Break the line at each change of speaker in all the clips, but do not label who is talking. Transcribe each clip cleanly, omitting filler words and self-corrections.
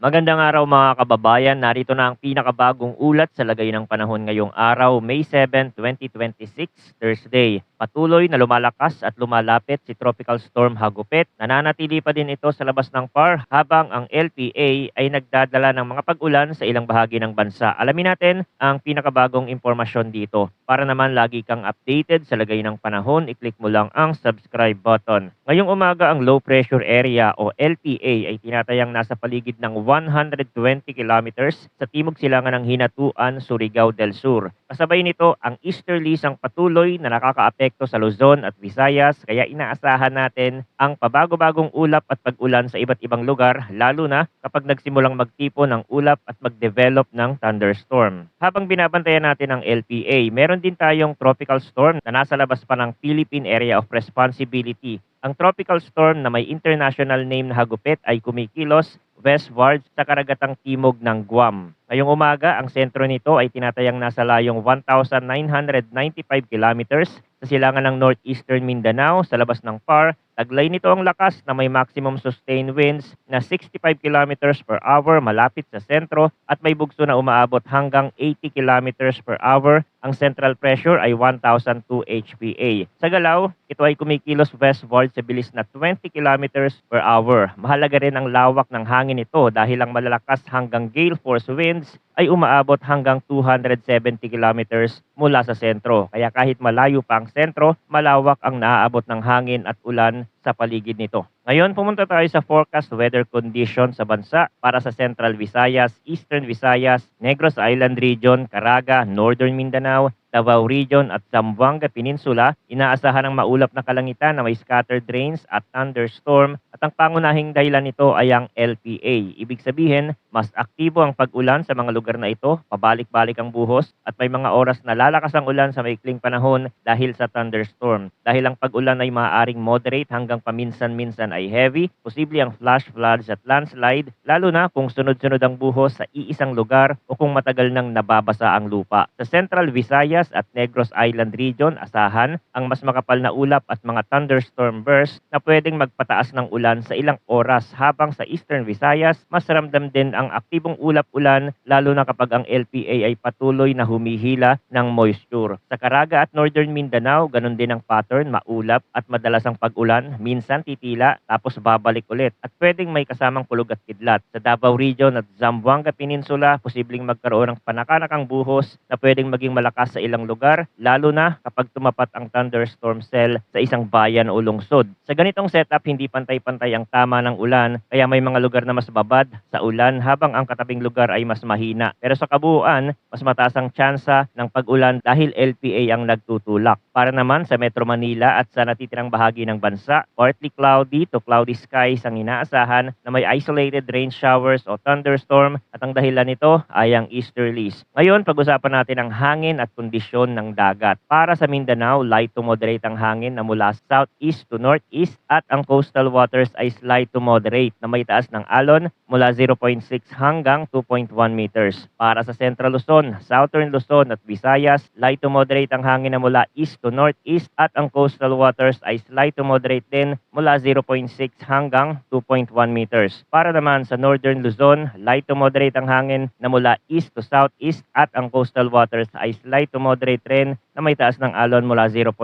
Magandang araw mga kababayan. Narito na ang pinakabagong ulat sa lagay ng panahon ngayong araw, May 7, 2026, Thursday. Patuloy na lumalakas at lumalapit si Tropical Storm Hagupit. Nananatili pa din ito sa labas ng PAR habang ang LPA ay nagdadala ng mga pag-ulan sa ilang bahagi ng bansa. Alamin natin ang pinakabagong impormasyon dito. Para naman lagi kang updated sa lagay ng panahon, i-click mo lang ang subscribe button. Ngayong umaga ang low pressure area o LPA ay tinatayang nasa paligid ng 120 kilometers sa timog silangan ng Hinatuan, Surigao del Sur. Kasabay nito ang easterlies ang patuloy na nakakaapekto sa Luzon at Visayas kaya inaasahan natin ang pabago-bagong ulap at pag-ulan sa iba't ibang lugar lalo na kapag nagsimulang magtipon ng ulap at mag-develop ng thunderstorm. Habang binabantayan natin ang LPA, meron din tayong tropical storm na nasa labas pa ng Philippine Area of Responsibility. Ang tropical storm na may international name na Hagupit ay kumikilos westward sa karagatang timog ng Guam. Ngayong umaga, ang sentro nito ay tinatayang nasa layong 1,995 kilometers sa silangan ng northeastern Mindanao sa labas ng PAR. Taglay nito ang lakas na may maximum sustained winds na 65 kilometers per hour malapit sa sentro at may bugso na umaabot hanggang 80 kilometers per hour. Ang central pressure ay 1,002 HPA. Sa galaw, ito ay kumikilos westward sa bilis na 20 kilometers per hour. Mahalaga rin ang lawak ng hangin nito dahil ang malalakas hanggang gale force winds ay umaabot hanggang 270 kilometers mula sa sentro. Kaya kahit malayo pa ang sentro, malawak ang naaabot ng hangin at ulan sa paligid nito. Ngayon, pumunta tayo sa forecast weather condition sa bansa para sa Central Visayas, Eastern Visayas, Negros Island Region, Caraga, Northern Mindanao, Davao Region at Zamboanga Peninsula. Inaasahan ang maulap na kalangitan na may scattered rains at thunderstorm at ang pangunahing dahilan nito ay ang LPA. Ibig sabihin, mas aktibo ang pag-ulan sa mga lugar na ito, pabalik-balik ang buhos at may mga oras na lalakas ang ulan sa maikling panahon dahil sa thunderstorm. Dahil ang pag-ulan ay maaaring moderate hanggang paminsan-minsan ay heavy, posible ang flash floods at landslide, lalo na kung sunod-sunod ang buhos sa iisang lugar o kung matagal nang nababasa ang lupa. Sa Central Visayas at Negros Island Region, asahan ang mas makapal na ulap at mga thunderstorm bursts na pwedeng magpataas ng ulan sa ilang oras habang sa Eastern Visayas, mas ramdam din ang aktibong ulap-ulan lalo na kapag ang LPA ay patuloy na humihila ng moisture. Sa Caraga at Northern Mindanao, ganun din ang pattern, maulap at madalas ang pag-ulan, minsan titila tapos babalik ulit at pwedeng may kasamang kulog at kidlat. Sa Davao Region at Zamboanga Peninsula, posibleng magkaroon ng panakanakang buhos na pwedeng maging malakas sa ilang lugar, lalo na kapag tumapat ang thunderstorm cell sa isang bayan o lungsod. Sa ganitong setup, hindi pantay-pantay ang tama ng ulan, kaya may mga lugar na mas babad sa ulan habang ang katabing lugar ay mas mahina. Pero sa kabuuan, mas mataas ang tsansa ng pag-ulan dahil LPA ang nagtutulak. Para naman sa Metro Manila at sa natitirang bahagi ng bansa, partly cloudy to cloudy skies ang inaasahan na may isolated rain showers o thunderstorm at ang dahilan nito ay ang easterlies. Ngayon, pag-usapan natin ang hangin at kondisyon ng dagat. Para sa Mindanao, light to moderate ang hangin na mula southeast to northeast at ang coastal waters ay slight to moderate na may taas ng alon mula 0.6 hanggang 2.1 meters. Para sa Central Luzon, Southern Luzon at Visayas, light to moderate ang hangin na mula east to northeast at ang coastal waters ay slight to moderate din mula 0.6 hanggang 2.1 meters. Para naman sa Northern Luzon, light to moderate ang hangin na mula east to southeast at ang coastal waters ay slight to moderate rin na may taas ng alon mula 0.6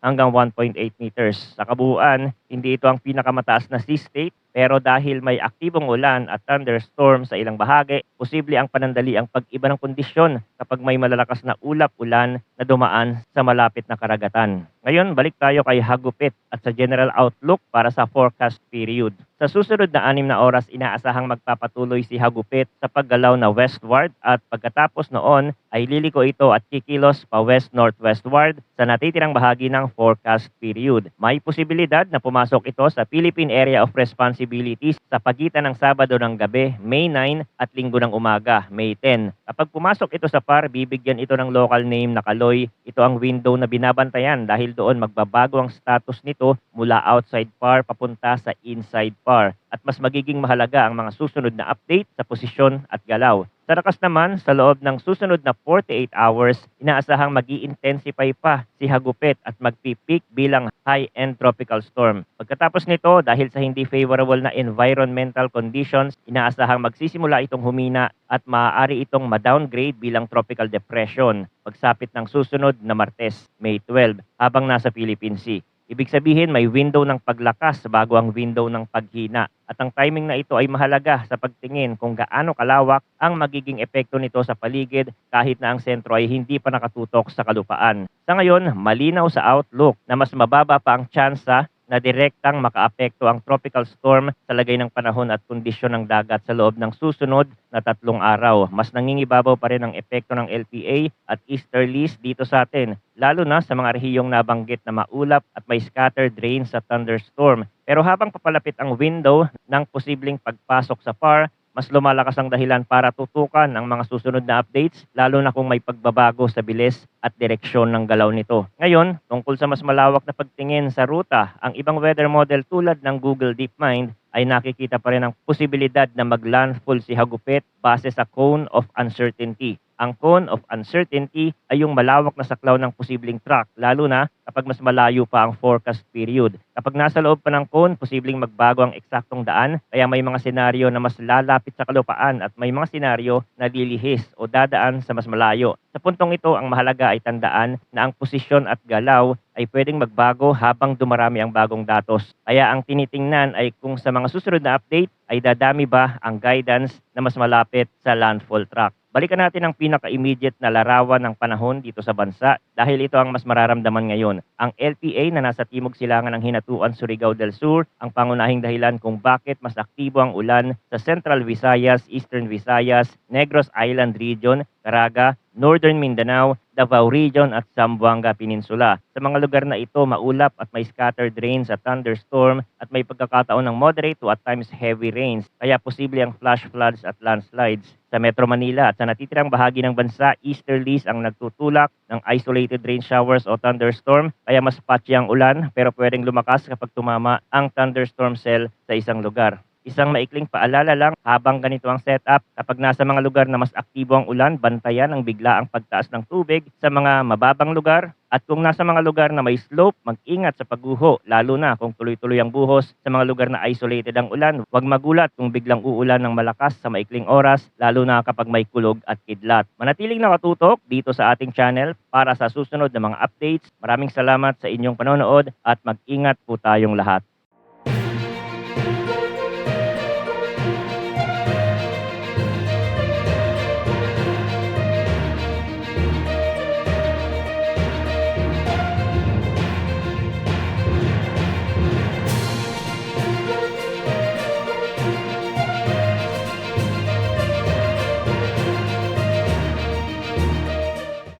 hanggang 1.8 meters. Sa kabuuan, hindi ito ang pinakamataas na sea state pero dahil may aktibong ulan at thunderstorm sa ilang bahagi, posible ang panandali ang pag-iba ng kondisyon kapag may malalakas na ulap-ulan na dumaan sa malapit na karagatan. Ngayon, balik tayo kay Hagupit at sa general outlook para sa forecast period. Sa susunod na 6 na oras, inaasahang magpapatuloy si Hagupit sa paggalaw na westward at pagkatapos noon ay liliko ito at kikilos pa west-northwestward sa natitirang bahagi ng forecast period. May posibilidad na pumasok ito sa Philippine Area of Responsibilities sa pagitan ng Sabado ng gabi, May 9 at Linggo ng umaga, May 10. Kapag pumasok ito sa PAR, bibigyan ito ng local name na Kaloy. Ito ang window na binabantayan dahil doon magbabago ang status nito mula outside PAR papunta sa inside PAR. At at mas magiging mahalaga ang mga susunod na update sa posisyon at galaw. Sa lakas naman, sa loob ng susunod na 48 hours, inaasahang mag-i-intensify pa si Hagupit at magpipik bilang high-end tropical storm. Pagkatapos nito, dahil sa hindi favorable na environmental conditions, inaasahang magsisimula itong humina at maaari itong ma-downgrade bilang tropical depression pagsapit ng susunod na Martes, May 12, habang nasa Philippine Sea. Ibig sabihin may window ng paglakas bago ang window ng paghina. At ang timing na ito ay mahalaga sa pagtingin kung gaano kalawak ang magiging epekto nito sa paligid kahit na ang sentro ay hindi pa nakatutok sa kalupaan. Sa ngayon, malinaw sa outlook na mas mababa pa ang tsansa na direktang makaapekto ang tropical storm sa lagay ng panahon at kondisyon ng dagat sa loob ng susunod na 3 araw. Mas nangingibabaw pa rin ang epekto ng LPA at easterlies dito sa atin, lalo na sa mga rehiyong nabanggit na maulap at may scattered rain sa thunderstorm. Pero habang papalapit ang window ng posibleng pagpasok sa PAR, mas lumalakas ang dahilan para tutukan ang mga susunod na updates, lalo na kung may pagbabago sa bilis at direksyon ng galaw nito. Ngayon, tungkol sa mas malawak na pagtingin sa ruta, ang ibang weather model tulad ng Google DeepMind ay nakikita pa rin ang posibilidad na maglandfall si Hagupit base sa cone of uncertainty. Ang cone of uncertainty ay yung malawak na saklaw ng posibleng track, lalo na kapag mas malayo pa ang forecast period. Kapag nasa loob pa ng cone, posibleng magbago ang eksaktong daan, kaya may mga senaryo na mas lalapit sa kalupaan at may mga senaryo na lilihis o dadaan sa mas malayo. Sa puntong ito, ang mahalaga ay tandaan na ang posisyon at galaw ay pwedeng magbago habang dumarami ang bagong datos. Kaya ang tinitingnan ay kung sa mga susunod na update ay dadami ba ang guidance na mas malapit sa landfall track. Balikan natin ang pinaka-immediate na larawan ng panahon dito sa bansa dahil ito ang mas mararamdaman ngayon. Ang LPA na nasa timog silangan ng Hinatuan, Surigao del Sur ang pangunahing dahilan kung bakit mas aktibo ang ulan sa Central Visayas, Eastern Visayas, Negros Island Region, Caraga, Northern Mindanao, Davao Region at Zamboanga Peninsula. Sa mga lugar na ito, maulap at may scattered rains at thunderstorm at may pagkakataon ng moderate to at times heavy rains. Kaya posible ang flash floods at landslides. Sa Metro Manila at sa natitirang bahagi ng bansa, easterlies ang nagtutulak ng isolated rain showers o thunderstorm. Kaya mas patchy ang ulan pero pwedeng lumakas kapag tumama ang thunderstorm cell sa isang lugar. Isang maikling paalala lang habang ganito ang setup, kapag nasa mga lugar na mas aktibo ang ulan, bantayan ang biglaang pagtaas ng tubig sa mga mababang lugar. At kung nasa mga lugar na may slope, mag-ingat sa pagguho, lalo na kung tuloy-tuloy ang buhos. Sa mga lugar na isolated ang ulan, huwag magulat kung biglang uulan ng malakas sa maikling oras, lalo na kapag may kulog at kidlat. Manatiling nakatutok dito sa ating channel para sa susunod na mga updates. Maraming salamat sa inyong panonood at mag-ingat po tayong lahat.